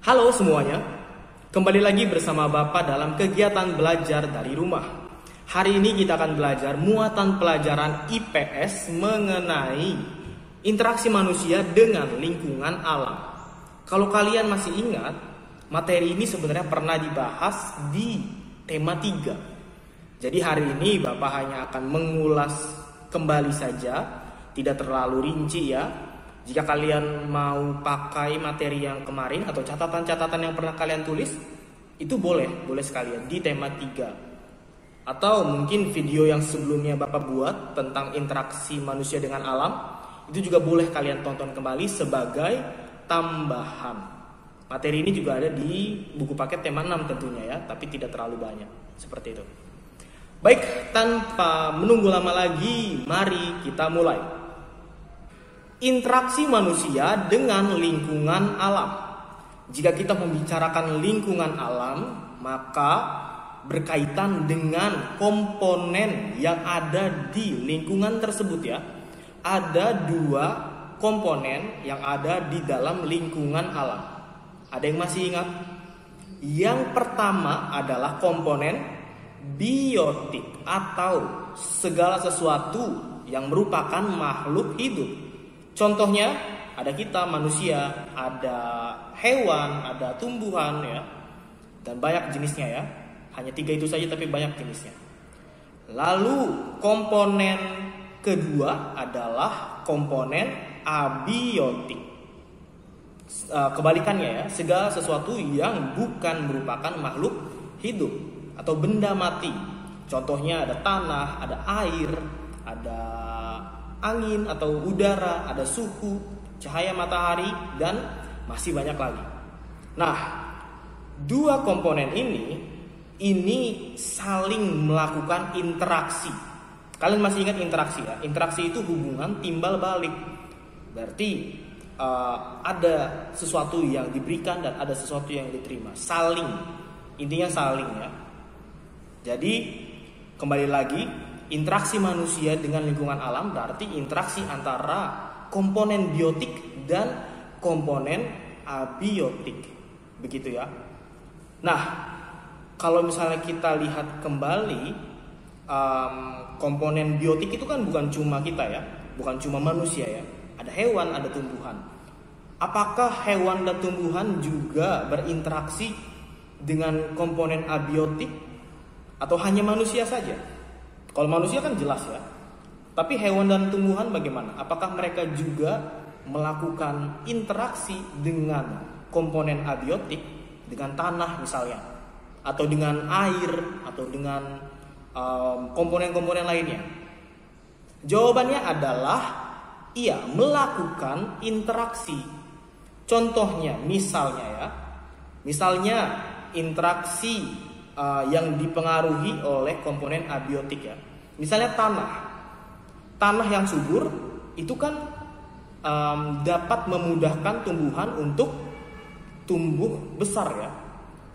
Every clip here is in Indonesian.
Halo semuanya, kembali lagi bersama Bapak dalam kegiatan belajar dari rumah. Hari ini kita akan belajar muatan pelajaran IPS mengenai interaksi manusia dengan lingkungan alam. Kalau kalian masih ingat, materi ini sebenarnya pernah dibahas di tema 3. Jadi hari ini Bapak hanya akan mengulas kembali saja, tidak terlalu rinci ya. Jika kalian mau pakai materi yang kemarin atau catatan-catatan yang pernah kalian tulis, itu boleh sekalian di tema 3. Atau mungkin video yang sebelumnya Bapak buat tentang interaksi manusia dengan alam, itu juga boleh kalian tonton kembali sebagai tambahan. Materi ini juga ada di buku paket tema 6 tentunya ya, tapi tidak terlalu banyak. Seperti itu. Baik, tanpa menunggu lama lagi, mari kita mulai. Interaksi manusia dengan lingkungan alam. Jika kita membicarakan lingkungan alam, maka berkaitan dengan komponen yang ada di lingkungan tersebut ya. Ada 2 komponen yang ada di dalam lingkungan alam. Ada yang masih ingat? Yang pertama adalah komponen biotik atau segala sesuatu yang merupakan makhluk hidup. Contohnya ada kita manusia, ada hewan, ada tumbuhan ya, dan banyak jenisnya ya. Hanya 3 itu saja tapi banyak jenisnya. Lalu komponen kedua adalah komponen abiotik. Kebalikannya ya, segala sesuatu yang bukan merupakan makhluk hidup atau benda mati. Contohnya ada tanah, ada air, ada angin atau udara, ada suhu, cahaya matahari, dan masih banyak lagi. Nah, 2 komponen ini saling melakukan interaksi. Kalian masih ingat interaksi ya? Interaksi itu hubungan timbal balik. Berarti ada sesuatu yang diberikan dan ada sesuatu yang diterima. Saling, intinya saling ya. Jadi kembali lagi, interaksi manusia dengan lingkungan alam berarti interaksi antara komponen biotik dan komponen abiotik. Begitu ya. Nah, kalau misalnya kita lihat kembali, komponen biotik itu kan bukan cuma kita ya, bukan cuma manusia ya. Ada hewan, ada tumbuhan. Apakah hewan dan tumbuhan juga berinteraksi dengan komponen abiotik atau hanya manusia saja? Kalau manusia kan jelas ya. Tapi hewan dan tumbuhan bagaimana? Apakah mereka juga melakukan interaksi dengan komponen abiotik, dengan tanah misalnya, atau dengan air, atau dengan komponen-komponen lainnya? Jawabannya adalah iya, melakukan interaksi. Contohnya misalnya interaksi yang dipengaruhi oleh komponen abiotik ya. Misalnya tanah yang subur itu kan dapat memudahkan tumbuhan untuk tumbuh besar ya.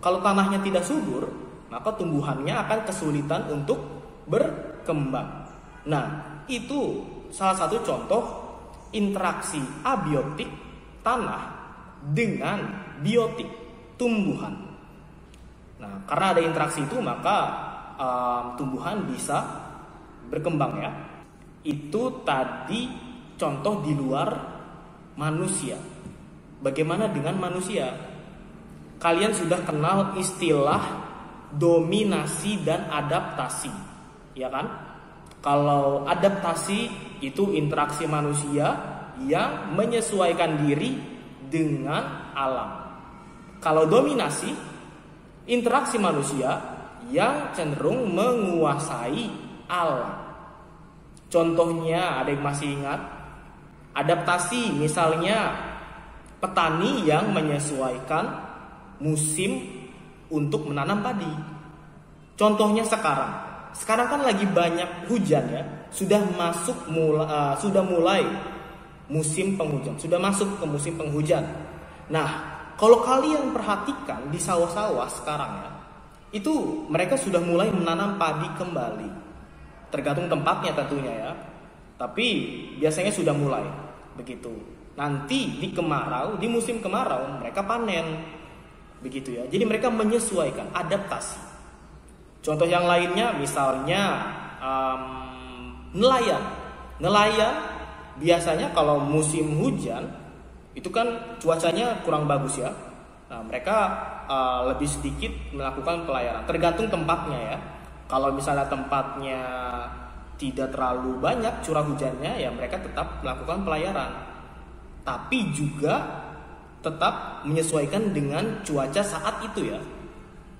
Kalau tanahnya tidak subur, maka tumbuhannya akan kesulitan untuk berkembang. Nah, itu salah satu contoh interaksi abiotik tanah dengan biotik tumbuhan. Nah, karena ada interaksi itu maka tumbuhan bisa berkembang ya. Itu tadi contoh di luar manusia. Bagaimana dengan manusia? Kalian sudah kenal istilah dominasi dan adaptasi, ya kan? Kalau adaptasi itu interaksi manusia yang menyesuaikan diri dengan alam. Kalau dominasi, interaksi manusia yang cenderung menguasai alam. Contohnya ada yang masih ingat? Adaptasi misalnya petani yang menyesuaikan musim untuk menanam padi. Contohnya sekarang kan lagi banyak hujan ya. Sudah mulai musim penghujan. Sudah masuk ke musim penghujan. Nah, kalau kalian perhatikan di sawah-sawah sekarang ya, itu mereka sudah mulai menanam padi kembali. Tergantung tempatnya tentunya ya. Tapi biasanya sudah mulai begitu. Nanti di musim kemarau mereka panen. begitu ya. Jadi mereka menyesuaikan, adaptasi. Contoh yang lainnya misalnya nelayan. Nelayan biasanya kalau musim hujan itu kan cuacanya kurang bagus ya. Nah, mereka lebih sedikit melakukan pelayaran. Tergantung tempatnya ya. Kalau misalnya tempatnya tidak terlalu banyak curah hujannya, ya mereka tetap melakukan pelayaran. Tapi juga tetap menyesuaikan dengan cuaca saat itu ya.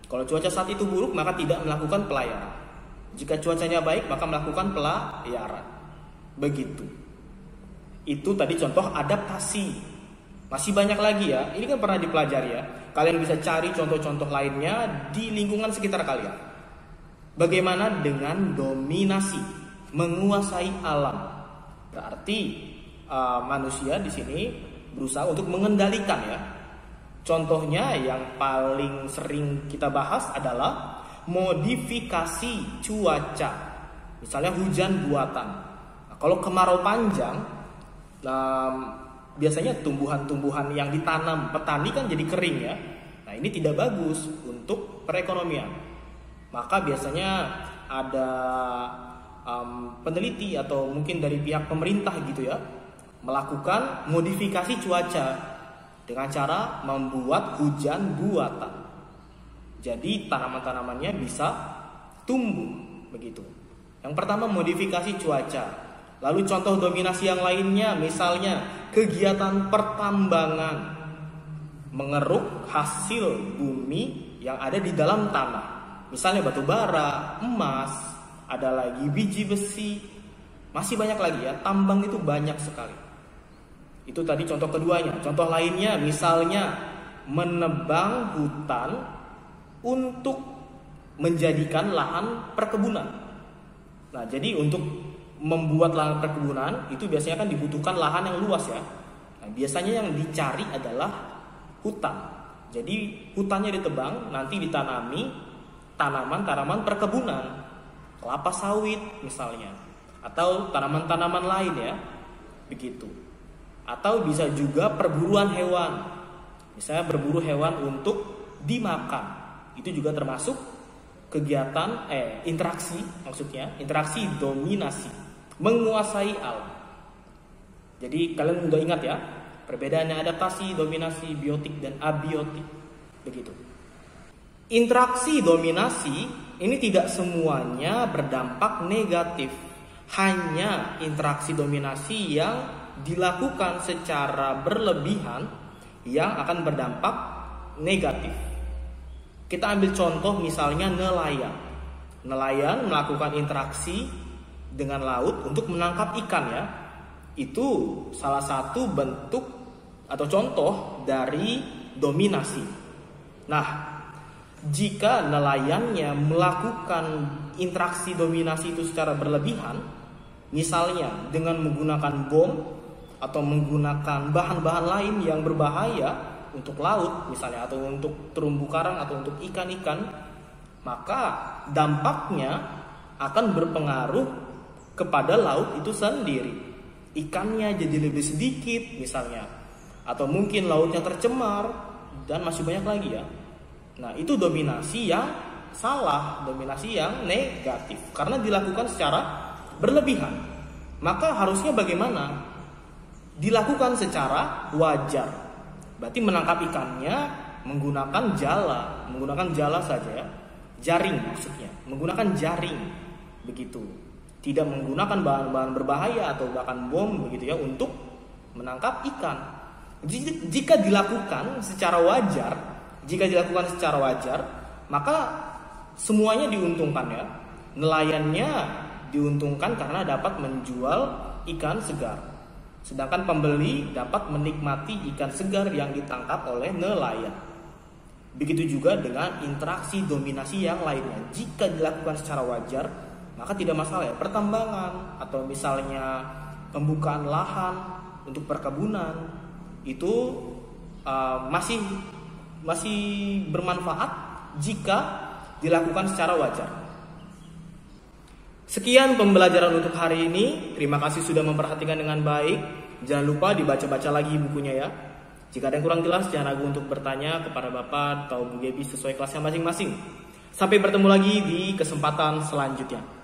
Kalau cuaca saat itu buruk, maka tidak melakukan pelayaran. Jika cuacanya baik, maka melakukan pelayaran. Begitu. Itu tadi contoh adaptasi. Masih banyak lagi ya. Ini kan pernah dipelajari ya. Kalian bisa cari contoh-contoh lainnya di lingkungan sekitar kalian. Bagaimana dengan dominasi, menguasai alam? Berarti manusia di sini berusaha untuk mengendalikan ya. Contohnya yang paling sering kita bahas adalah modifikasi cuaca. Misalnya hujan buatan. Nah, kalau kemarau panjang, biasanya tumbuhan-tumbuhan yang ditanam petani kan jadi kering ya. Nah, ini tidak bagus untuk perekonomian. Maka biasanya ada peneliti atau mungkin dari pihak pemerintah gitu ya, melakukan modifikasi cuaca dengan cara membuat hujan buatan. Jadi tanaman-tanamannya bisa tumbuh begitu. Yang pertama modifikasi cuaca. Lalu contoh dominasi yang lainnya misalnya kegiatan pertambangan, mengeruk hasil bumi yang ada di dalam tanah. Misalnya batu bara, emas, ada lagi biji besi, masih banyak lagi ya. Tambang itu banyak sekali. Itu tadi contoh keduanya. Contoh lainnya misalnya menebang hutan untuk menjadikan lahan perkebunan. Nah, jadi untuk membuat lahan perkebunan itu biasanya kan dibutuhkan lahan yang luas ya. Nah, biasanya yang dicari adalah hutan. Jadi hutannya ditebang, nanti ditanami tanaman-tanaman perkebunan, kelapa sawit misalnya, atau tanaman-tanaman lain ya, begitu. Atau bisa juga perburuan hewan, misalnya berburu hewan untuk dimakan, itu juga termasuk kegiatan interaksi, maksudnya interaksi dominasi, menguasai alam. Jadi kalian udah ingat ya perbedaannya adaptasi, dominasi, biotik dan abiotik, begitu. Interaksi dominasi ini tidak semuanya berdampak negatif, hanya interaksi dominasi yang dilakukan secara berlebihan yang akan berdampak negatif. Kita ambil contoh misalnya nelayan. Nelayan melakukan interaksi dengan laut untuk menangkap ikan ya. Itu salah satu bentuk atau contoh dari dominasi. Nah, jika nelayannya melakukan interaksi dominasi itu secara berlebihan, misalnya dengan menggunakan bom atau menggunakan bahan-bahan lain yang berbahaya untuk laut misalnya, atau untuk terumbu karang atau untuk ikan-ikan, maka dampaknya akan berpengaruh kepada laut itu sendiri. Ikannya jadi lebih sedikit misalnya, atau mungkin lautnya tercemar, dan masih banyak lagi ya. Nah, itu dominasi yang salah, dominasi yang negatif karena dilakukan secara berlebihan. Maka harusnya bagaimana? Dilakukan secara wajar. Berarti menangkap ikannya menggunakan jala saja ya. Jaring maksudnya, menggunakan jaring. Begitu. Tidak menggunakan bahan-bahan berbahaya atau bahkan bom begitu ya untuk menangkap ikan. Jika dilakukan secara wajar, maka semuanya diuntungkan ya. Nelayannya diuntungkan karena dapat menjual ikan segar. Sedangkan pembeli dapat menikmati ikan segar yang ditangkap oleh nelayan. Begitu juga dengan interaksi dominasi yang lainnya. Jika dilakukan secara wajar, maka tidak masalah ya. Pertambangan atau misalnya pembukaan lahan untuk perkebunan itu masih bermanfaat jika dilakukan secara wajar. Sekian pembelajaran untuk hari ini. Terima kasih sudah memperhatikan dengan baik. Jangan lupa dibaca-baca lagi bukunya ya. Jika ada yang kurang jelas, jangan ragu untuk bertanya kepada Bapak atau Bu Gebi sesuai kelasnya masing-masing. Sampai bertemu lagi di kesempatan selanjutnya.